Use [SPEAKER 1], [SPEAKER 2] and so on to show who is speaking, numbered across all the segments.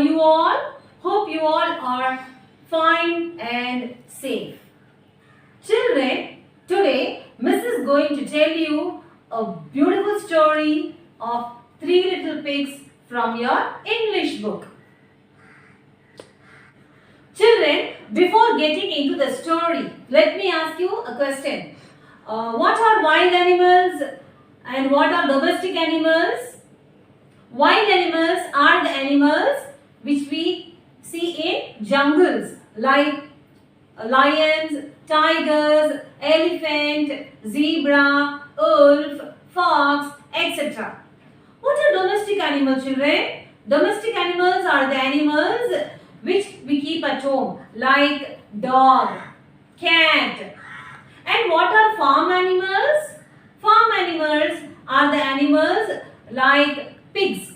[SPEAKER 1] are you all? Hope you all are fine and safe. Children, today Miss is going to tell you a beautiful story of three little pigs from your English book. Children, before getting into the story, let me ask you a question. What are wild animals and what are domestic animals? Wild animals are the animals which we see in jungles like lions, tigers, elephant, zebra, wolf, fox, etc. What are domestic animals, children? Domestic animals are the animals which we keep at home like dog, cat. And what are farm animals? Farm animals are the animals like pigs,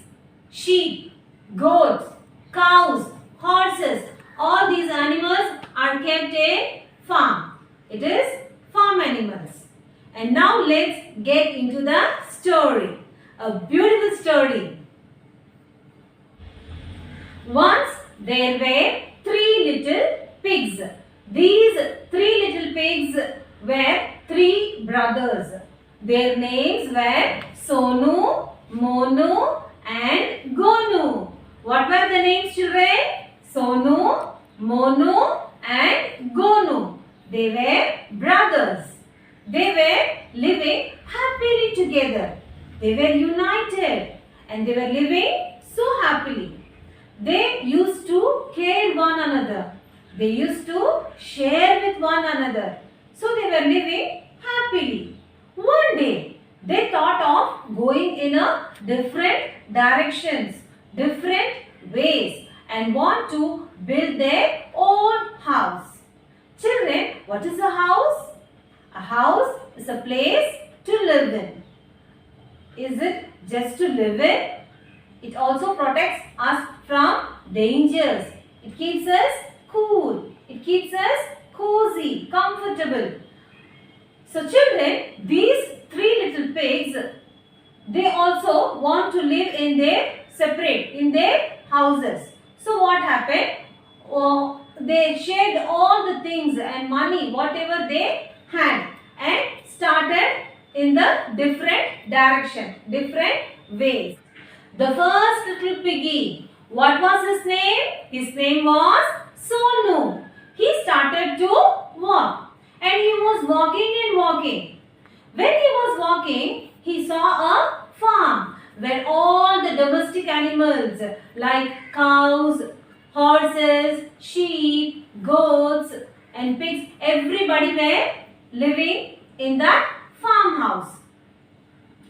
[SPEAKER 1] sheep, goats, cows, horses. All these animals are kept in farm. It is farm animals. And now let's get into the story. A beautiful story. Once there were three little pigs. These three little pigs were three brothers. Their names were Sonu, Monu and Gonu. What were the names, children? Sonu, Monu and Gonu. They were brothers. They were living happily together. They were united and they were living so happily. They used to care one another. They used to share with one another. So they were living happily. One day, they thought of going in a different directions, different ways and want to build their own house. Children, what is a house? A house is a place to live in. Is it just to live in? It also protects us from dangers. It keeps us cool. It keeps us cozy, comfortable. So children, these three little pigs, they also want to live in their houses. So what happened? They shared all the things and money, whatever they had, and started in the different direction, different ways. The first little piggy, what was his name? His name was Sonu. He started to walk and he was walking and walking. When he was walking, he saw a farm where all the domestic animals like cows, horses, sheep, goats and pigs, everybody were living in that farmhouse.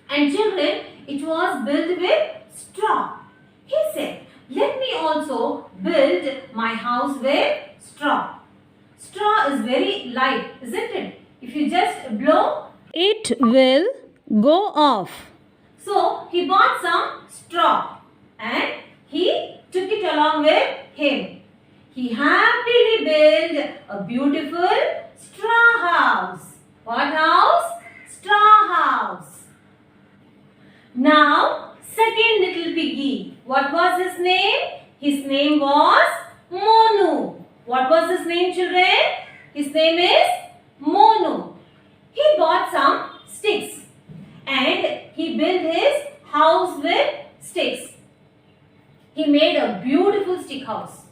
[SPEAKER 1] And children, it was built with straw. He said, let me also build my house with straw. Straw is very light, isn't it? If you just blow,
[SPEAKER 2] it will go off.
[SPEAKER 1] So he bought some straw and he took it along with him. He happily built a beautiful straw house. What house? Straw house. Now, second little piggy. What was his name? His name was Monu. What was his name, children? His name is Monu. He bought some sticks and he built his house with sticks. He made a beautiful stick house.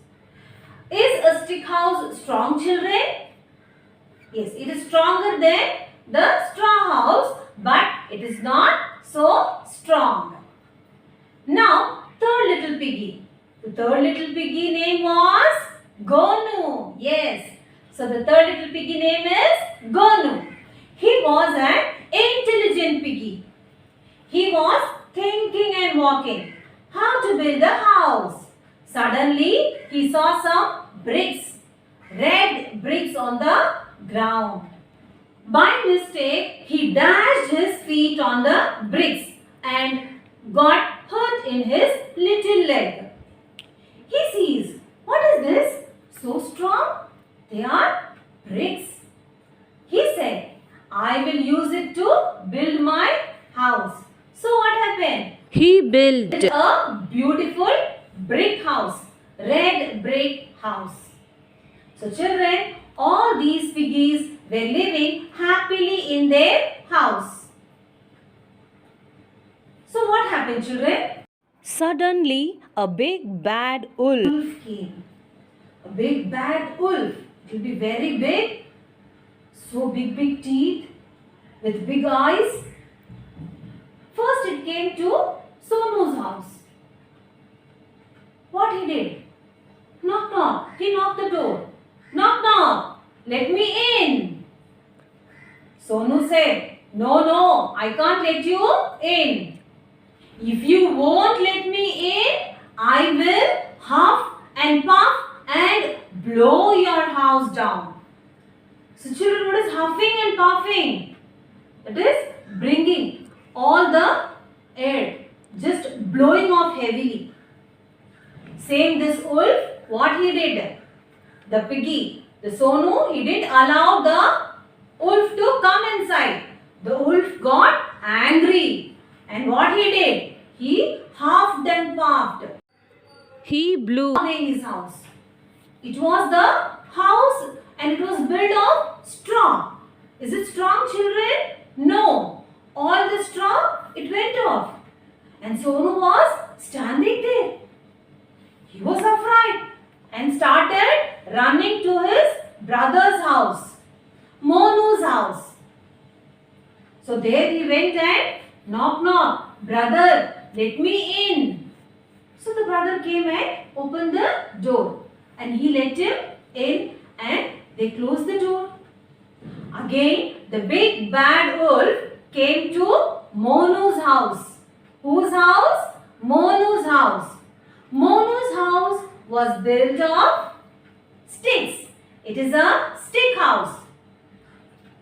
[SPEAKER 1] Is a stick house strong, children? Yes, it is stronger than the straw house, but it is not so strong. Now, third little piggy. The third little piggy name was Gonu. Yes. So, the third little piggy name is Gonu. He was an intelligent piggy. He was thinking and walking how to build a house. Suddenly, he saw some bricks, red bricks on the ground. By mistake, he dashed his feet on the bricks and got hurt in his little leg. He sees, what is this? So strong? They are bricks. He said, I will use it to build my So what happened?
[SPEAKER 2] He built
[SPEAKER 1] A beautiful brick house. red brick house. So children, all these piggies were living happily in their house. So what happened, children?
[SPEAKER 2] Suddenly, a big bad wolf
[SPEAKER 1] Wolf came. A big bad wolf. It will be very big. So big teeth with big eyes. First it came to Sonu's house. What he did? Knock knock. He knocked the door. Knock knock. Let me in. Sonu said, no, I can't let you in. If you won't let me in, I will huff and puff and blow your house down. So children, what is huffing and puffing? That is bringing all the air, just blowing off heavily. Same this wolf, what he did? The piggy, the Sonu, he didn't allow the wolf to come inside. The wolf got angry. And what he did? He huffed and puffed
[SPEAKER 2] he blew
[SPEAKER 1] in his house. It was the house and it was built of straw. Is it strong, children? No. All the straw, it went off. And Sonu was standing there. He was afraid and started running to his brother's house, Monu's house. So there he went and knock knock, brother, let me in. So the brother came and opened the door and he let him in and they closed the door. Again the big bad wolf came to Monu's house. Whose house? Monu's house. Monu's house was built of sticks. It is a stick house.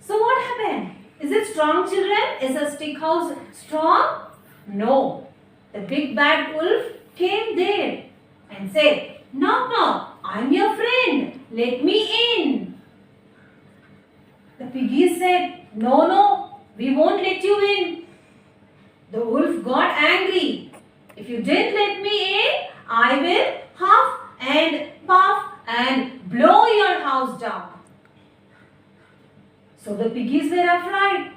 [SPEAKER 1] So what happened? Is it strong, children? Is a stick house strong? No. The big bad wolf came there and said, knock knock, I'm your friend. Let me in. The piggies said, no, we won't let you in. The wolf got angry. If you didn't let me in, I will huff and puff and blow your house down. So the piggies were afraid.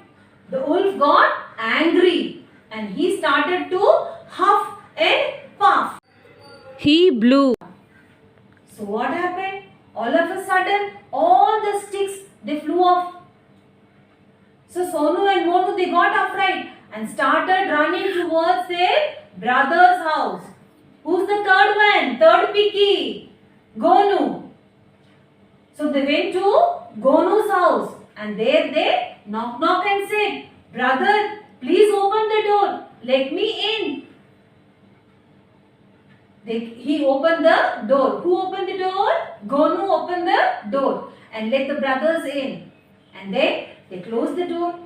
[SPEAKER 1] The wolf got angry and he started to huff and puff.
[SPEAKER 2] he blew
[SPEAKER 1] So what happened? All of a sudden, all the sticks, they flew off. So Sonu and Monu, they got afraid and started running towards their brother's house. Who's the third one? Third piggy, Gonu. So they went to Gonu's house and there they knock knock and said, brother, please open the door. Let me in. He opened the door. Who opened the door? Gonu opened the door and let the brothers in. And then they closed the door.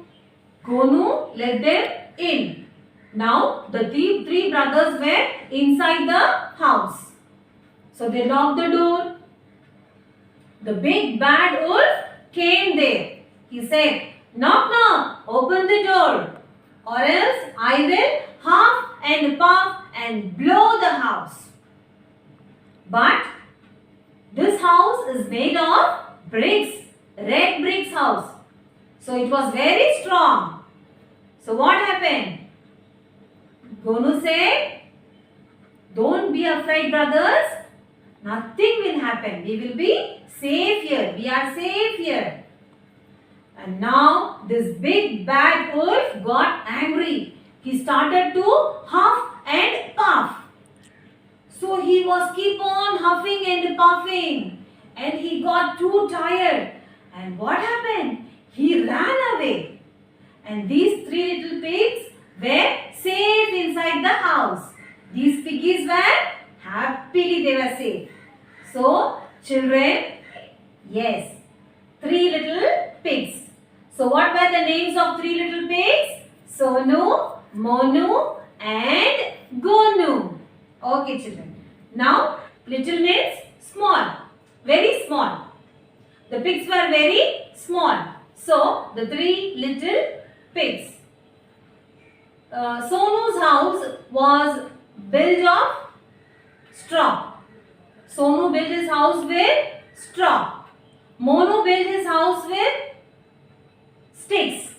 [SPEAKER 1] Gonu let them in. Now the three brothers were inside the house. So they locked the door. The big bad wolf came there. He said, knock knock, open the door or else I will huff and puff and blow the house. But this house is made of bricks, red bricks house. So it was very strong. So what happened? Gonu said, don't be afraid, brothers. Nothing will happen. We will be safe here. We are safe here. And now this big bad wolf got angry. He started to huff and puff. So he was keep on huffing and puffing. And he got too tired. And what happened? He ran away. And these three little pigs were safe inside the house. These piggies were happily they were safe. So children, yes, three little pigs. So what were the names of three little pigs? Sonu, Monu and Gonu. Okay children. Now little means small, very small. The pigs were very small. So the three little pigs. Sonu's house was built of straw. Sonu built his house with straw. Monu built his house with sticks.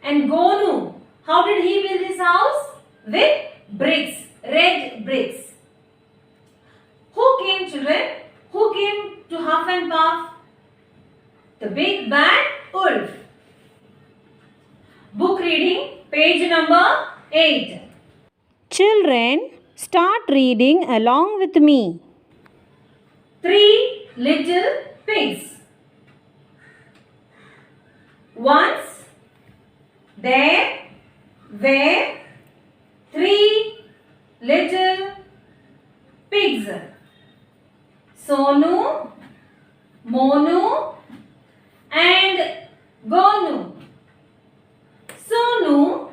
[SPEAKER 1] And Gonu, how did he build his house? With bricks, red bricks. Who came, children? Who came to Huff and Puff? The big bad wolf. Book reading, page number 8.
[SPEAKER 2] Children, start reading along with me.
[SPEAKER 1] 3 little pigs. Once there were 3 little pigs. Sonu, Monu and Gonu. Sonu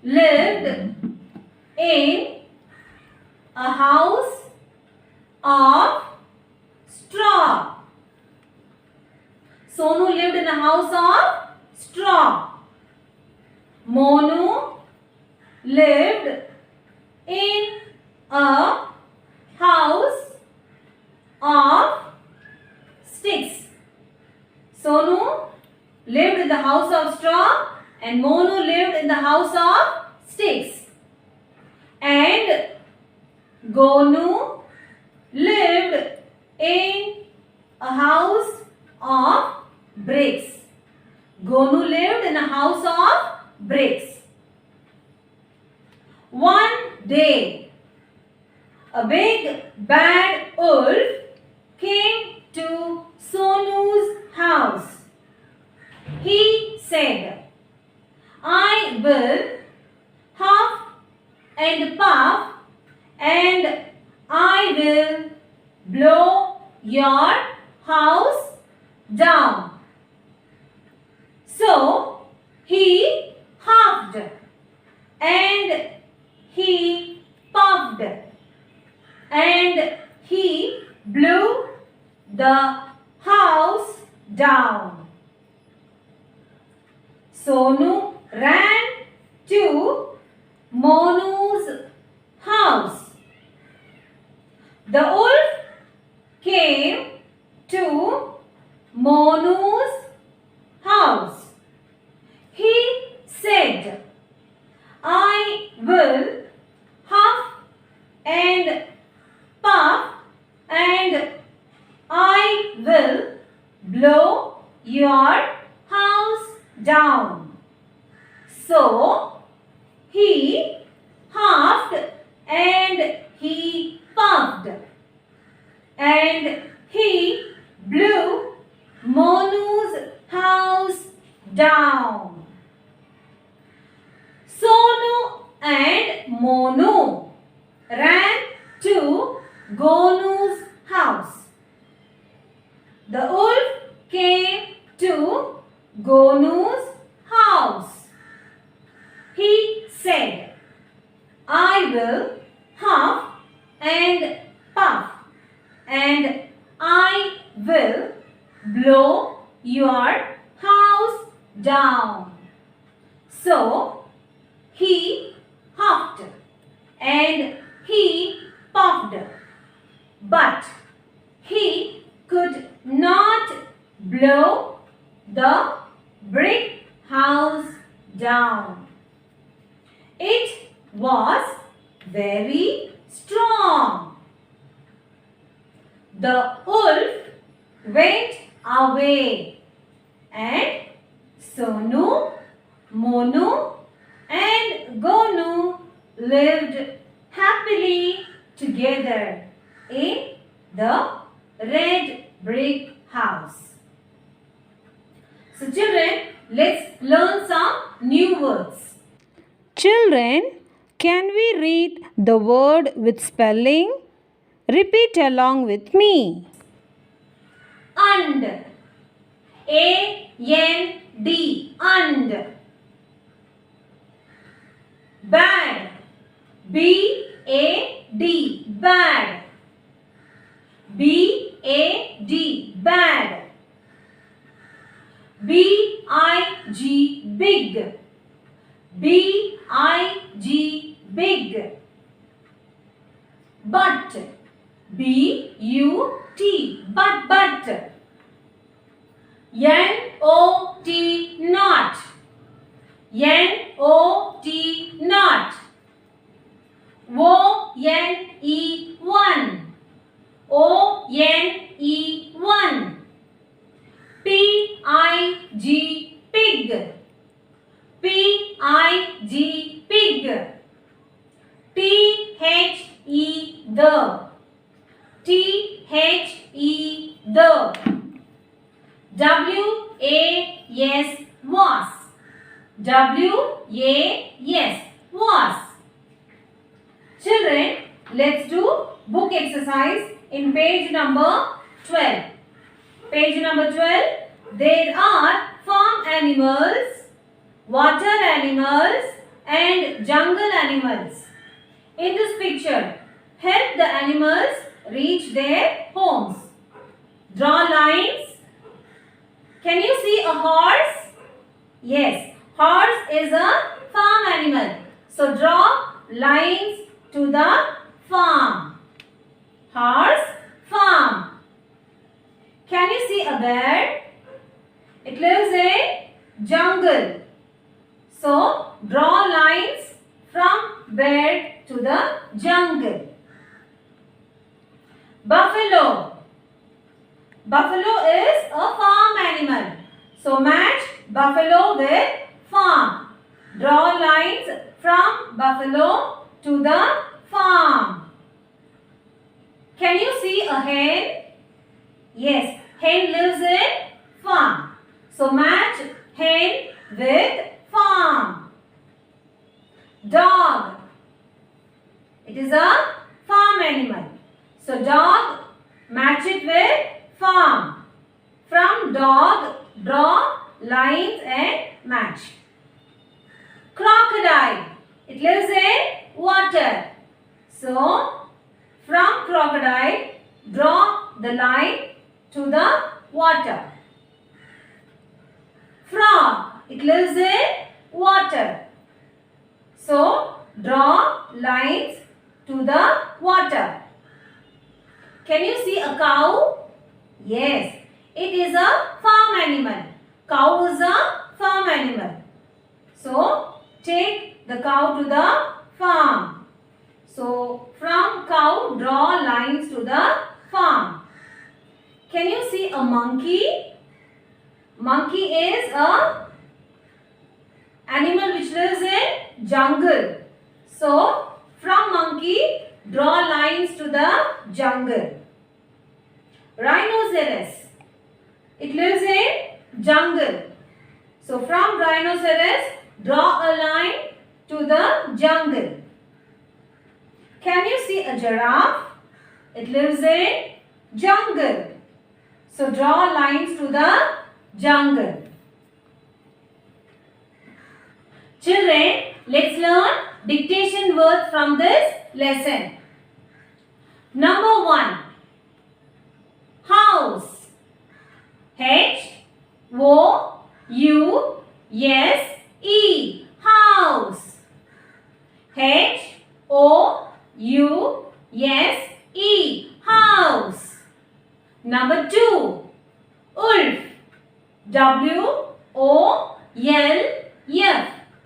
[SPEAKER 1] lived in a house of straw. Sonu lived in a house of straw. Monu lived in a house of sticks. Sonu lived in the house of straw and Monu lived in the house of sticks. And Gonu lived in a house of bricks. Gonu lived in a house of bricks. One day, a big bad wolf came to Sonu's house. He said, I will huff and puff and I will blow your house down. So he huffed and he puffed and he blew the house down. Sonu ran to Monu's house. The wolf came to Monu's house. He said, I will huff and puff and I will blow your house down. So he huffed and he puffed and he blew Monu's house down. Sonu and Monu ran to Gonu's house. The wolf came to Gonu's house. He said, I will huff and puff and I will blow your house down. So he huffed and he puffed, but he could not blow the brick house down. It was very strong. The wolf went away and Sonu, Monu and Gonu lived happily together in the red brick house. So children, let's learn some new words.
[SPEAKER 2] Children, can we read the word with spelling? Repeat along with me.
[SPEAKER 1] And, A-N-D, and. Bad, B-A-D, bad. B-A-D, bad. B-I-G, big. B-I-G, big. But, B-U-T. But. N-O-T. Not. N-O-T. Not. O-N-E. One. O-N-E. One. P-I-G. Pig. P-I-G. Pig. T-H-E. The. T-H-E. The. W-A-S. Was. W-A-S. Was. Children, let's do book exercise in page number 12. Page number 12. There are farm animals, water animals and jungle animals. In this picture, help the animals reach their homes. Draw lines. Can you see a horse? Yes, horse is a farm animal. So draw lines to the farm. Horse, farm. Can you see a bear? It lives in jungle. So draw lines from bear to the jungle. Buffalo. Buffalo is a farm animal. So match buffalo with farm. Draw lines from buffalo to the farm. Can you see a hen? Yes, hen lives in farm. So match hen with farm. Dog. It is a farm animal. So dog, match it with farm. From dog, draw lines and match. Crocodile. It lives in water. So, from crocodile, draw the line to the water. Frog. It lives in water. So, draw lines to the water. Can you see a cow? Yes, it is a farm animal. Cow is a farm animal. So, take the cow to the farm. So, from cow, draw lines to the farm. Can you see a monkey? Monkey is a animal which lives in jungle. So, from monkey, draw lines to the jungle. Rhinoceros. It lives in jungle. So, from rhinoceros, draw a line to the jungle. Can you see a giraffe? It lives in jungle. So, draw lines to the jungle. Children, let's learn dictation words from this lesson. Number 1. House. H-O-U-S-E. House. H-O-U-S-E. House. Number 2. Wolf. W-O-L-F.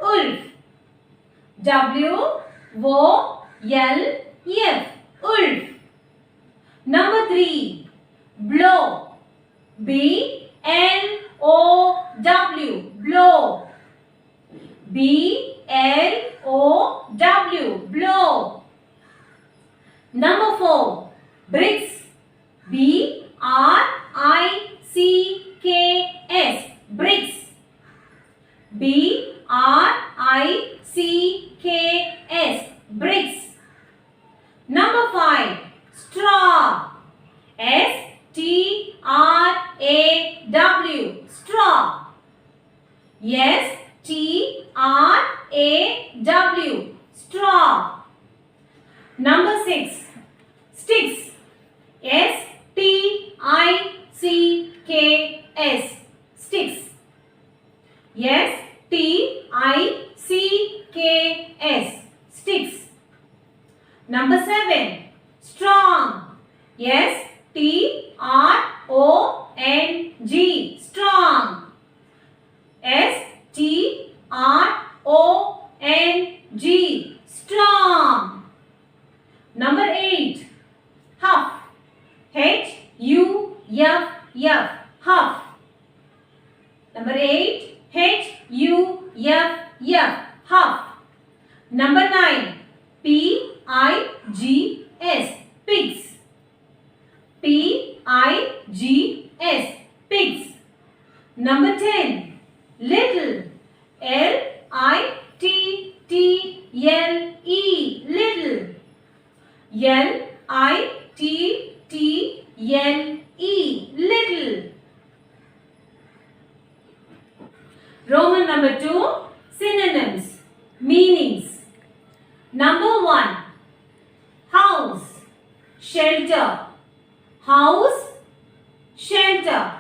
[SPEAKER 1] Wolf. W-O-L-F. Wolf. Number 3. Blow. B-L-O-W. Blow. B-L-O-W. Blow. Number 4. Bricks. B-R-I-C-K-S. Bricks. B-R-I-C-K-S. Bricks. Number 5. Straw. S-T-R-A-W. Straw. S-T-R-A-W. Straw. Number 6. Sticks. S-T-I-C-K-S. Sticks. S-T-I-C-K-S. Sticks. Number 7. Strong. S-T-R-O-N-G. Strong. S-T-R-O-N-G. Strong. Number 8. Huff. H-U-F-F. Huff. Number 8. H-U-F-F. Huff. Number 9. P-I-G-S. Pigs. P-I-G-S. Pigs. Number 10. Little. L-I-T-T-L-E. Little. L-I-T-T-L-E. Little. Roman number 2. Synonyms. Meanings. Number 1. House. Shelter. House. Shelter.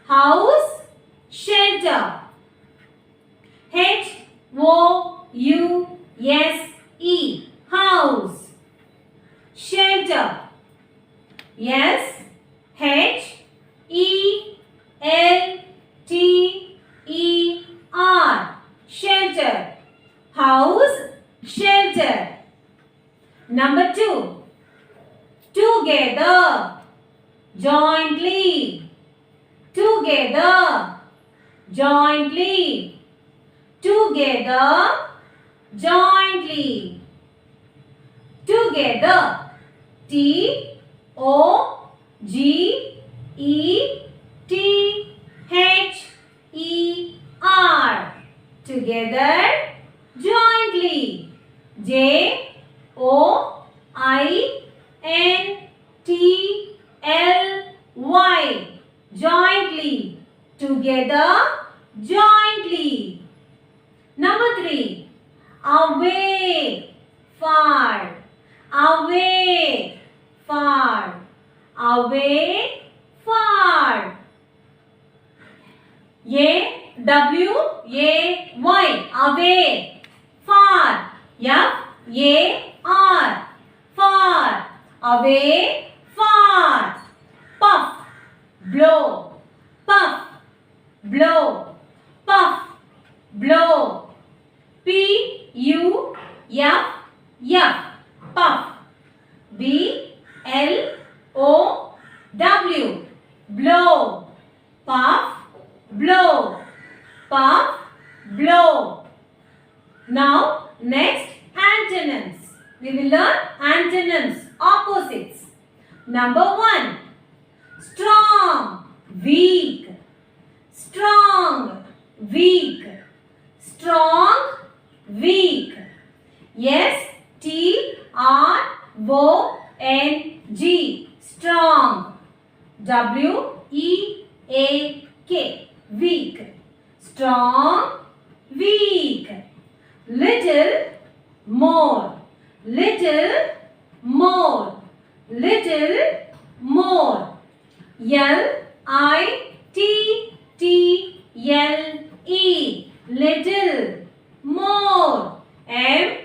[SPEAKER 1] House. Shelter. H-O-U-S-E. House. Shelter. S-H-E-L-T-E-R. Shelter. House. Shelter. Number 2. Together. Jointly. Together. Jointly. Together. Jointly. Together. T-O-G-E-T-H-E-R. Together. Jointly. J-O-I-N-T-L-Y. Jointly. Together. Jointly. Number 3. Away. Far. Away. Far. Away. Far. A-W-A-Y. Away. Far. F-A-R. Far. Away. Far. Puff. Blow. Puff. Blow. Puff. Blow. P-U-F-F. Puff. B-L-O-W. Blow. Puff. Blow. Puff. Blow. Now, next, antonyms. We will learn antonyms, opposites. Number 1. Strong. Weak. Strong. Weak. Strong. Weak. S-T-R-O-N-G. Strong. W-E-A-K. Weak. Strong. Weak. Little. More. Little. More. Little. More. L-I-T-T-L-E. Little. More. M-O-R-E.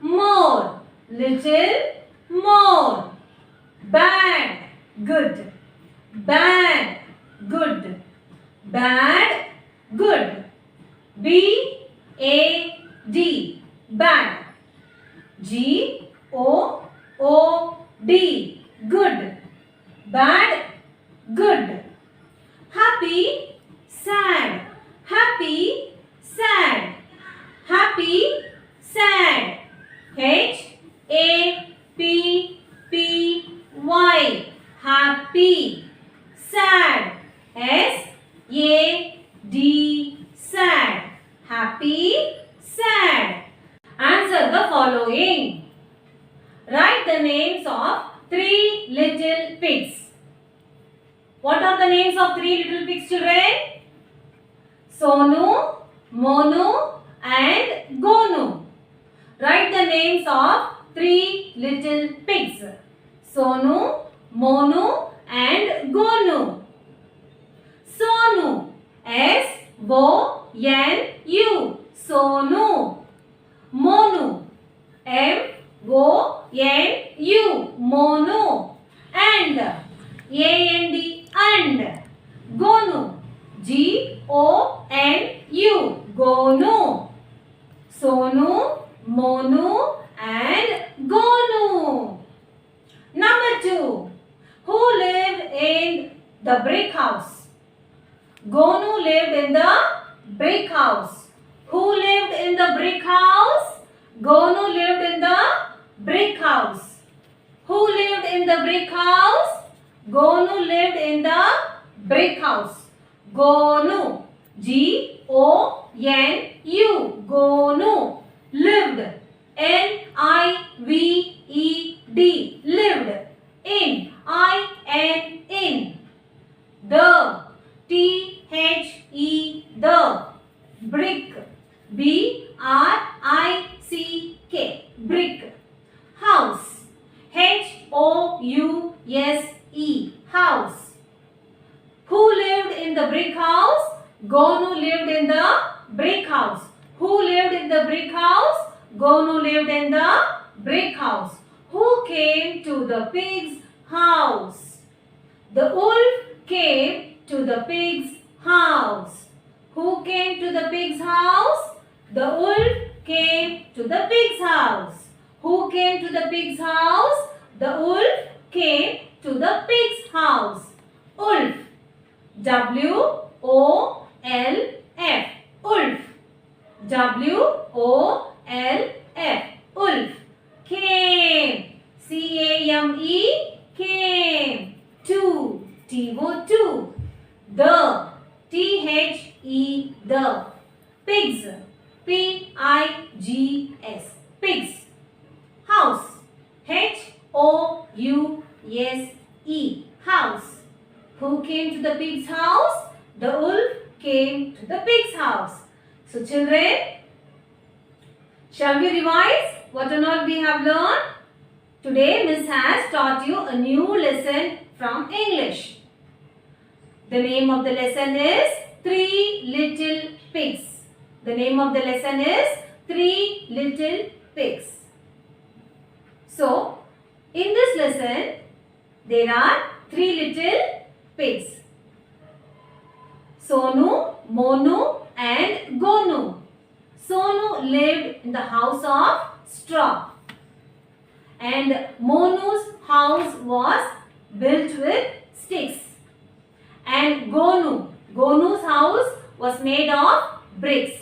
[SPEAKER 1] More. Little. More. Bad. Good. Bad. Good. Bad. Good. B-A-D. Bad. G-O-O-D. Good. Bad. Good. Happy. Sad. Happy. Sad. Happy. Sad. H-A-P-P-Y. Happy. Sad. S-A-D. Sad. Happy. Sad. Answer the following. Write the names of 3 little pigs. What are the names of 3 little pigs, children? Sonu, Monu and Gonu. Write the names of 3 little pigs. Sonu, Monu and Gonu. Sonu. S-O-N-U. Sonu. Monu. O-N-U, Monu. And, A-N-D, and. Gonu, G-O-N-U, Gonu. Sonu, Monu, and Gonu. Number 2. Who lived in the brick house? Gonu lived in the brick house. Who lived in the brick house? Gonu lived in the brick house. Who lived in the brick house? Gonu lived in the brick house. Gonu, G-O-N-U, Gonu, lived, L-I-V-E-D, lived, in, I-N, in, the, T-H-E, the, brick, B-R-I-C-K, brick, house, H-O-U-S-E, house. Who lived in the brick house? Gonu lived in the brick house. Who lived in the brick house? Gonu lived in the brick house. Who came to the pig's house? The wolf came to the pig's house. Who came to the pig's house? The wolf came to the pig's house. Who came to the pig's house? The wolf came to the pig's house. Wolf, W-O-L-F, wolf, W-O-L-F, wolf, came, C-A-M-E, came, to, T-O-2, the, T-H-E, the, pigs, P-I-G-S, pigs, house, H-O-U-S-E, house. Who came to the pig's house? The wolf came to the pig's house. So children, shall we revise what and all we have learned? Today Miss has taught you a new lesson from English. The name of the lesson is Three Little Pigs. The name of the lesson is Three Little Pigs. So, in this lesson, there are three little pigs. Sonu, Monu and Gonu. Sonu lived in the house of straw. And Monu's house was built with sticks. And Gonu's house was made of bricks.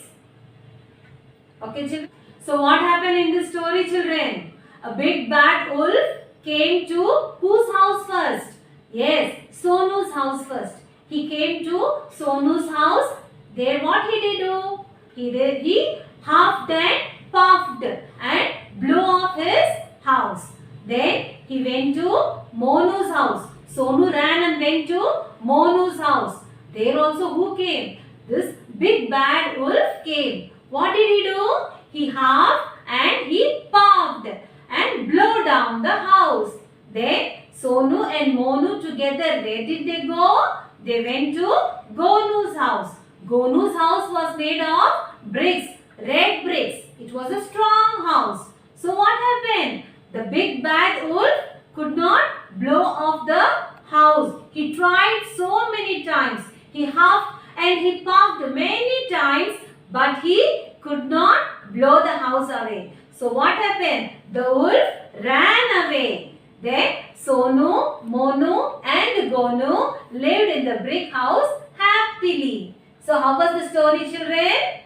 [SPEAKER 1] Okay, children. So what happened in this story, children? A big bad wolf came to whose house first? Yes, Sonu's house first. He came to Sonu's house. There what he did do? He huffed and puffed and blew off his house. Then he went to Monu's house. Sonu ran and went to Monu's house. There also who came? This big bad wolf came. What did he do? He huffed and he puffed and blew down the house. Then Sonu and Monu together, where did they go? They went to Gonu's house. Gonu's house was made of bricks, red bricks. It was a strong house. So what happened? The big bad wolf could not blow off the house. He tried so many times. He huffed and he puffed many times, but he could not blow the house away. So what happened? The wolf ran away. Then Sonu, Monu and Gonu lived in the brick house happily. So how was the story, children?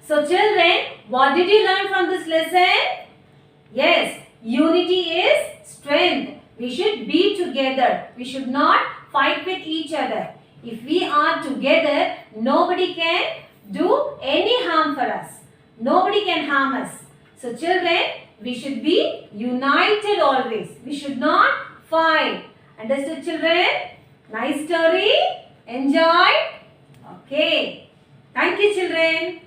[SPEAKER 1] So children, what did you learn from this lesson? Yes, unity is strength. We should be together. We should not fight with each other. If we are together, nobody can do any harm for us. Nobody can harm us. So children, we should be united always. We should not fight. Understood, children? Nice story? Enjoy? Okay. Thank you, children.